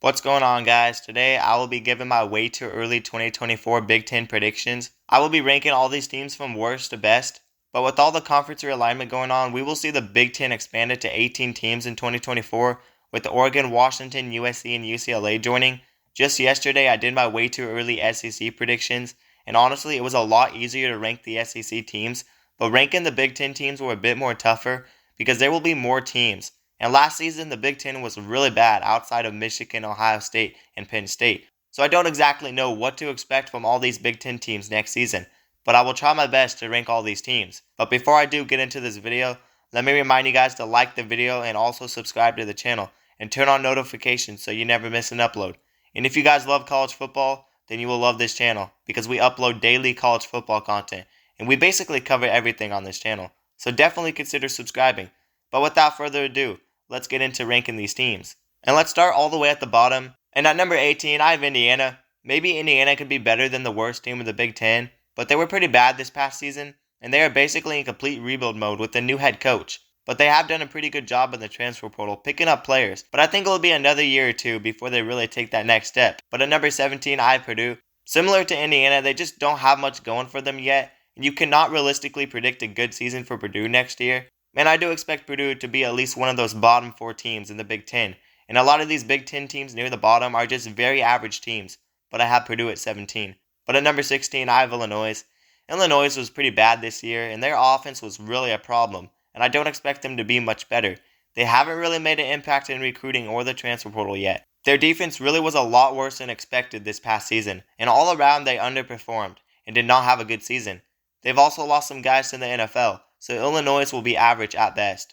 What's going on, guys? Today I will be giving my way too early 2024 Big Ten predictions. I will be ranking all these teams from worst to best, but with all the conference realignment going on, we will see the Big Ten expanded to 18 teams in 2024, with Oregon, Washington, USC, and UCLA joining. Just yesterday, I did my way too early SEC predictions, and honestly, it was a lot easier to rank the SEC teams, but ranking the Big Ten teams were a bit more tougher because there will be more teams. And last season, the Big Ten was really bad outside of Michigan, Ohio State, and Penn State. So I don't exactly know what to expect from all these Big Ten teams next season, but I will try my best to rank all these teams. But before I do get into this video, let me remind you guys to like the video and also subscribe to the channel and turn on notifications so you never miss an upload. And if you guys love college football, then you will love this channel because we upload daily college football content and we basically cover everything on this channel. So definitely consider subscribing. But without further ado, let's get into ranking these teams. And let's start all the way at the bottom. And at number 18, I have Indiana. Maybe Indiana could be better than the worst team of the Big Ten, but they were pretty bad this past season, and they are basically in complete rebuild mode with a new head coach. But they have done a pretty good job in the transfer portal, picking up players. But I think it will be another year or two before they really take that next step. But at number 17, I have Purdue. Similar to Indiana, they just don't have much going for them yet, and you cannot realistically predict a good season for Purdue next year. And I do expect Purdue to be at least one of those bottom 4 teams in the Big Ten. And a lot of these Big Ten teams near the bottom are just very average teams. But I have Purdue at 17. But at number 16, I have Illinois. Illinois was pretty bad this year, and their offense was really a problem. And I don't expect them to be much better. They haven't really made an impact in recruiting or the transfer portal yet. Their defense really was a lot worse than expected this past season. And all around, they underperformed and did not have a good season. They've also lost some guys to the NFL. So Illinois will be average at best.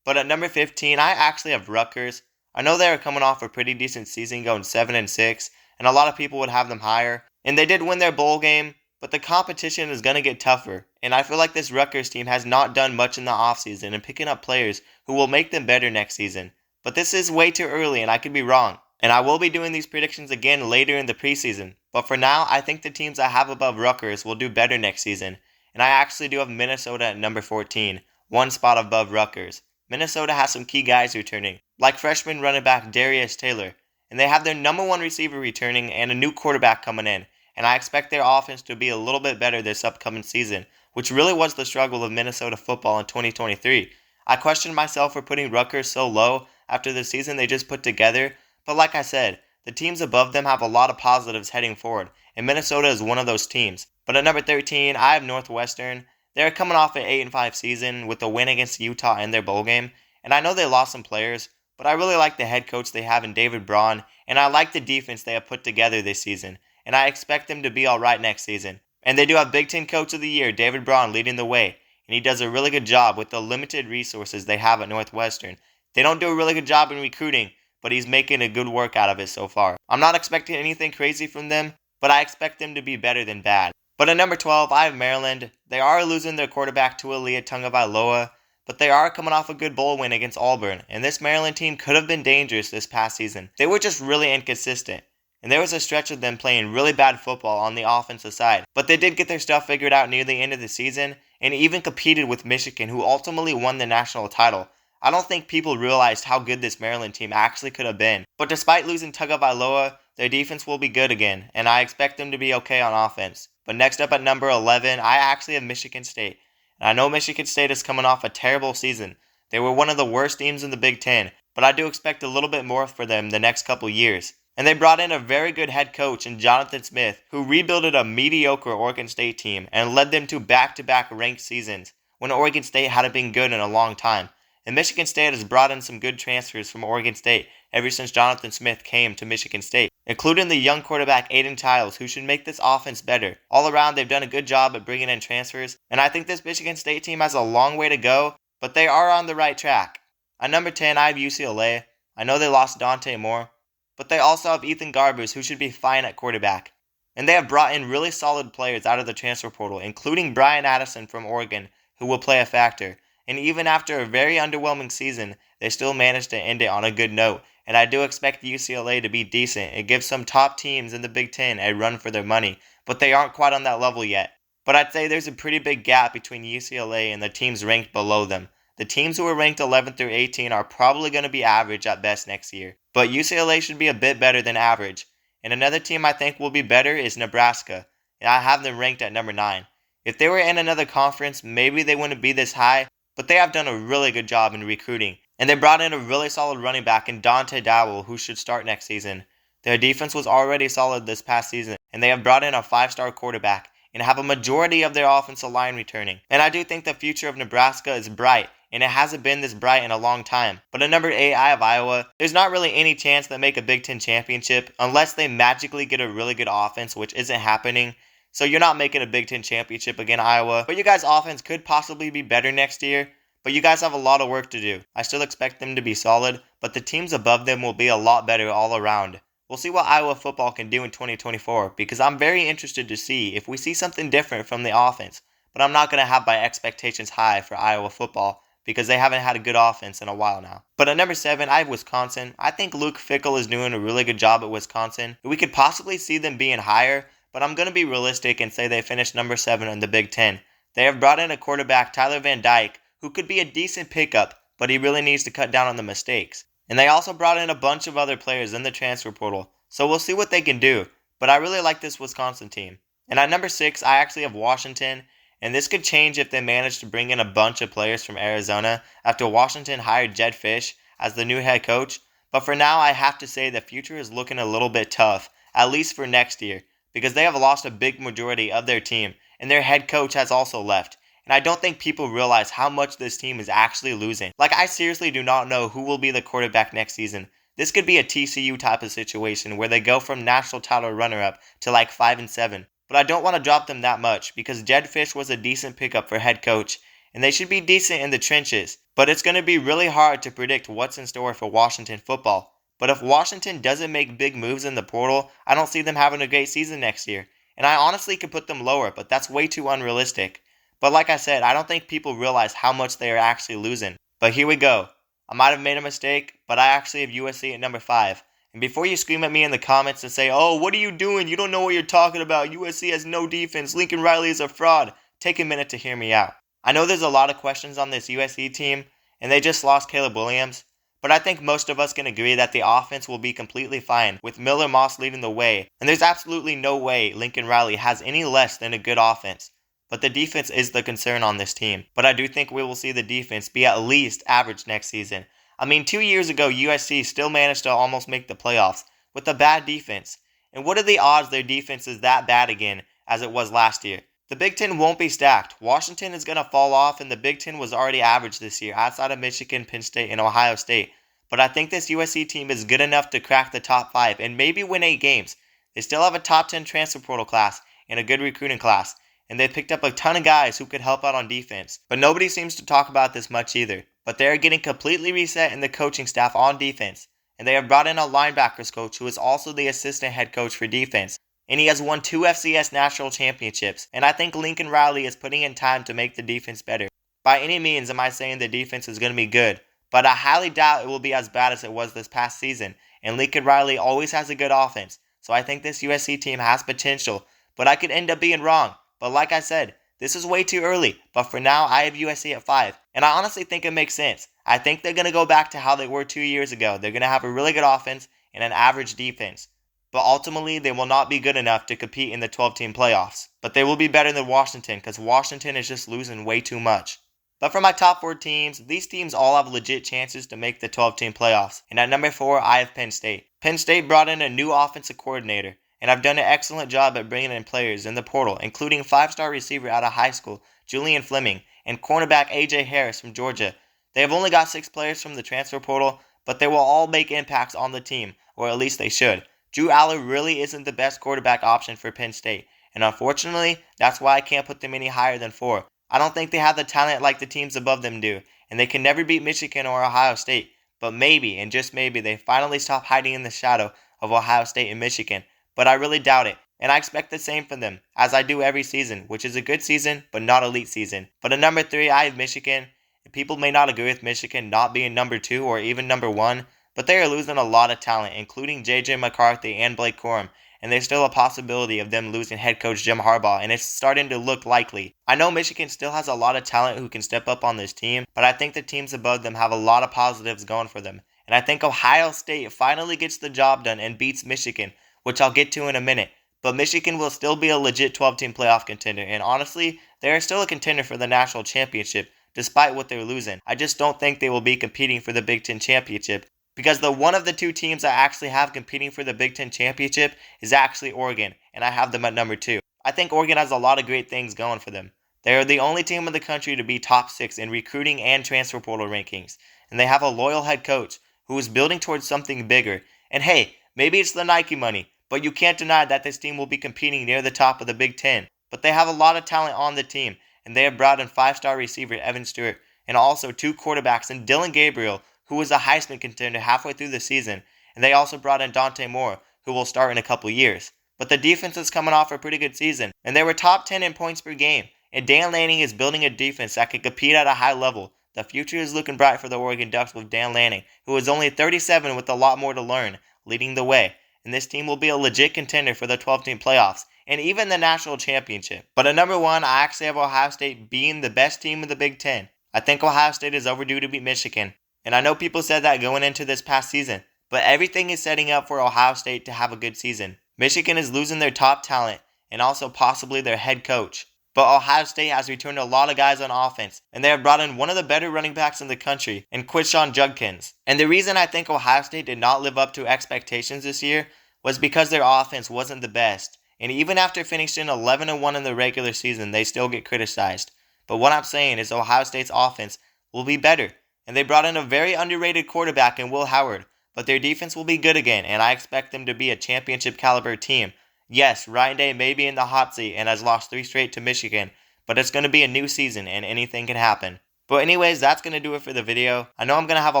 But at number 15, I actually have Rutgers. I know they are coming off a pretty decent season going 7-6, and a lot of people would have them higher. And they did win their bowl game, but the competition is going to get tougher. And I feel like this Rutgers team has not done much in the offseason in picking up players who will make them better next season. But this is way too early, and I could be wrong. And I will be doing these predictions again later in the preseason. But for now, I think the teams I have above Rutgers will do better next season. And I actually do have Minnesota at number 14, one spot above Rutgers. Minnesota has some key guys returning, like freshman running back Darius Taylor, and they have their number 1 receiver returning and a new quarterback coming in, and I expect their offense to be a little bit better this upcoming season, which really was the struggle of Minnesota football in 2023. I questioned myself for putting Rutgers so low after the season they just put together, but like I said, the teams above them have a lot of positives heading forward, and Minnesota is one of those teams. But at number 13, I have Northwestern. They're coming off an 8-5 season with a win against Utah in their bowl game, and I know they lost some players, but I really like the head coach they have in David Braun, and I like the defense they have put together this season, and I expect them to be alright next season. And they do have Big Ten Coach of the Year, David Braun, leading the way, and he does a really good job with the limited resources they have at Northwestern. They don't do a really good job in recruiting, but he's making a good work out of it so far. I'm not expecting anything crazy from them, but I expect them to be better than bad. But at number 12, I have Maryland. They are losing their quarterback to Tua Tagovailoa, but they are coming off a good bowl win against Auburn, and this Maryland team could have been dangerous this past season. They were just really inconsistent, and there was a stretch of them playing really bad football on the offensive side, but they did get their stuff figured out near the end of the season, and even competed with Michigan, who ultimately won the national title. I don't think people realized how good this Maryland team actually could have been, but despite losing Tagovailoa, their defense will be good again, and I expect them to be okay on offense. But next up at number 11, I actually have Michigan State. And I know Michigan State is coming off a terrible season. They were one of the worst teams in the Big Ten, but I do expect a little bit more for them the next couple years. And they brought in a very good head coach in Jonathan Smith, who rebuilded a mediocre Oregon State team and led them to back-to-back ranked seasons when Oregon State hadn't been good in a long time. And Michigan State has brought in some good transfers from Oregon State ever since Jonathan Smith came to Michigan State, including the young quarterback Aiden Tiles, who should make this offense better. All around, they've done a good job at bringing in transfers, and I think this Michigan State team has a long way to go, but they are on the right track. At number 10, I have UCLA. I know they lost Dante Moore, but they also have Ethan Garbers, who should be fine at quarterback. And they have brought in really solid players out of the transfer portal, including Brian Addison from Oregon, who will play a factor. And even after a very underwhelming season, they still managed to end it on a good note. And I do expect UCLA to be decent and give some top teams in the Big Ten a run for their money, but they aren't quite on that level yet. But I'd say there's a pretty big gap between UCLA and the teams ranked below them. The teams who are ranked 11 through 18 are probably going to be average at best next year. But UCLA should be a bit better than average. And another team I think will be better is Nebraska. And I have them ranked at number 9. If they were in another conference, maybe they wouldn't be this high, but they have done a really good job in recruiting. And they brought in a really solid running back in Dante Dowell, who should start next season. Their defense was already solid this past season, and they have brought in a 5-star quarterback and have a majority of their offensive line returning. And I do think the future of Nebraska is bright, and it hasn't been this bright in a long time. But at number 8, I have Iowa. There's not really any chance they make a Big Ten championship unless they magically get a really good offense, which isn't happening. So you're not making a Big Ten championship again, Iowa. But you guys' offense could possibly be better next year. But you guys have a lot of work to do. I still expect them to be solid, but the teams above them will be a lot better all around. We'll see what Iowa football can do in 2024 because I'm very interested to see if we see something different from the offense. But I'm not going to have my expectations high for Iowa football because they haven't had a good offense in a while now. But at number 7, I have Wisconsin. I think Luke Fickell is doing a really good job at Wisconsin. We could possibly see them being higher, but I'm going to be realistic and say they finished number 7 in the Big Ten. They have brought in a quarterback, Tyler Van Dyke, who could be a decent pickup, but he really needs to cut down on the mistakes. And they also brought in a bunch of other players in the transfer portal, so we'll see what they can do. But I really like this Wisconsin team. And at number 6, I actually have Washington, and this could change if they manage to bring in a bunch of players from Arizona after Washington hired Jedd Fisch as the new head coach. But for now, I have to say the future is looking a little bit tough, at least for next year, because they have lost a big majority of their team, and their head coach has also left. And I don't think people realize how much this team is actually losing. Like, I seriously do not know who will be the quarterback next season. This could be a TCU type of situation where they go from national title runner-up to like 5-7. But I don't want to drop them that much because Jedd Fisch was a decent pickup for head coach, and they should be decent in the trenches. But it's going to be really hard to predict what's in store for Washington football. But if Washington doesn't make big moves in the portal, I don't see them having a great season next year. And I honestly could put them lower, but that's way too unrealistic. But like I said, I don't think people realize how much they are actually losing. But here we go. I might have made a mistake, but I actually have USC at number 5. And before you scream at me in the comments and say, "Oh, what are you doing? You don't know what you're talking about. USC has no defense. Lincoln Riley is a fraud," take a minute to hear me out. I know there's a lot of questions on this USC team, and they just lost Caleb Williams. But I think most of us can agree that the offense will be completely fine with Miller Moss leading the way. And there's absolutely no way Lincoln Riley has any less than a good offense. But the defense is the concern on this team. But I do think we will see the defense be at least average next season. I mean, 2 years ago, USC still managed to almost make the playoffs with a bad defense. And what are the odds their defense is that bad again as it was last year? The Big Ten won't be stacked. Washington is going to fall off, and the Big Ten was already average this year outside of Michigan, Penn State, and Ohio State. But I think this USC team is good enough to crack the top 5 and maybe win 8 games. They still have a top 10 transfer portal class and a good recruiting class. And they picked up a ton of guys who could help out on defense. But nobody seems to talk about this much either. But they are getting completely reset in the coaching staff on defense. And they have brought in a linebackers coach who is also the assistant head coach for defense. And he has won 2 FCS national championships. And I think Lincoln Riley is putting in time to make the defense better. By any means am I saying the defense is going to be good. But I highly doubt it will be as bad as it was this past season. And Lincoln Riley always has a good offense. So I think this USC team has potential. But I could end up being wrong. But like I said, this is way too early, but for now I have USC at 5, and I honestly think it makes sense. I think they're going to go back to how they were 2 years ago. They're going to have a really good offense and an average defense, but ultimately they will not be good enough to compete in the 12-team playoffs. But they will be better than Washington because Washington is just losing way too much. But for my top 4 teams, these teams all have legit chances to make the 12-team playoffs, and at number 4 I have Penn State. Penn State brought in a new offensive coordinator, and I've done an excellent job at bringing in players in the portal, including 5-star receiver out of high school, Julian Fleming, and cornerback A.J. Harris from Georgia. They have only got 6 players from the transfer portal, but they will all make impacts on the team, or at least they should. Drew Aller really isn't the best quarterback option for Penn State, and unfortunately, that's why I can't put them any higher than 4. I don't think they have the talent like the teams above them do, and they can never beat Michigan or Ohio State, but maybe, and just maybe, they finally stop hiding in the shadow of Ohio State and Michigan. But I really doubt it, and I expect the same from them, as I do every season, which is a good season, but not elite season. But at number 3, I have Michigan, and people may not agree with Michigan not being number 2 or even number 1, but they are losing a lot of talent, including JJ McCarthy and Blake Corum, and there's still a possibility of them losing head coach Jim Harbaugh, and it's starting to look likely. I know Michigan still has a lot of talent who can step up on this team, but I think the teams above them have a lot of positives going for them. And I think Ohio State finally gets the job done and beats Michigan, which I'll get to in a minute. But Michigan will still be a legit 12-team playoff contender, and honestly, they are still a contender for the national championship, despite what they're losing. I just don't think they will be competing for the Big Ten championship, because the one of the two teams I actually have competing for the Big Ten championship is actually Oregon, and I have them at number 2. I think Oregon has a lot of great things going for them. They are the only team in the country to be top 6 in recruiting and transfer portal rankings, and they have a loyal head coach who is building towards something bigger. And hey, maybe it's the Nike money, but you can't deny that this team will be competing near the top of the Big Ten. But they have a lot of talent on the team, and they have brought in 5-star receiver Evan Stewart, and also 2 quarterbacks in Dylan Gabriel, who was a Heisman contender halfway through the season, and they also brought in Dante Moore, who will start in a couple years. But the defense is coming off a pretty good season, and they were top 10 in points per game, and Dan Lanning is building a defense that can compete at a high level. The future is looking bright for the Oregon Ducks with Dan Lanning, who is only 37 with a lot more to learn, leading the way, and this team will be a legit contender for the 12-team playoffs, and even the national championship. But at number 1, I actually have Ohio State being the best team in the Big Ten. I think Ohio State is overdue to beat Michigan, and I know people said that going into this past season, but everything is setting up for Ohio State to have a good season. Michigan is losing their top talent, and also possibly their head coach. But Ohio State has returned a lot of guys on offense, and they have brought in one of the better running backs in the country, in Quinshon Judkins. And the reason I think Ohio State did not live up to expectations this year was because their offense wasn't the best. And even after finishing 11-1 in the regular season, they still get criticized. But what I'm saying is Ohio State's offense will be better. And they brought in a very underrated quarterback in Will Howard. But their defense will be good again, and I expect them to be a championship caliber team. Yes, Ryan Day may be in the hot seat and has lost 3 straight to Michigan, but it's going to be a new season and anything can happen. But anyways, that's going to do it for the video. I know I'm going to have a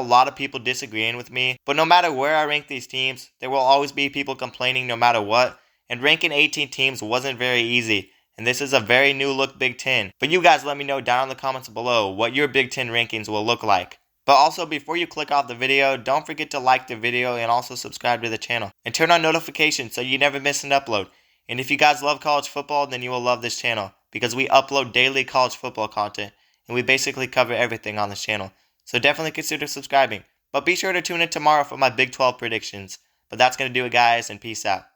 lot of people disagreeing with me, but no matter where I rank these teams, there will always be people complaining no matter what, and ranking 18 teams wasn't very easy, and this is a very new look Big Ten. But you guys let me know down in the comments below what your Big Ten rankings will look like. But also, before you click off the video, don't forget to like the video and also subscribe to the channel. And turn on notifications so you never miss an upload. And if you guys love college football, then you will love this channel, because we upload daily college football content, and we basically cover everything on this channel. So definitely consider subscribing. But be sure to tune in tomorrow for my Big 12 predictions. But that's going to do it, guys, and peace out.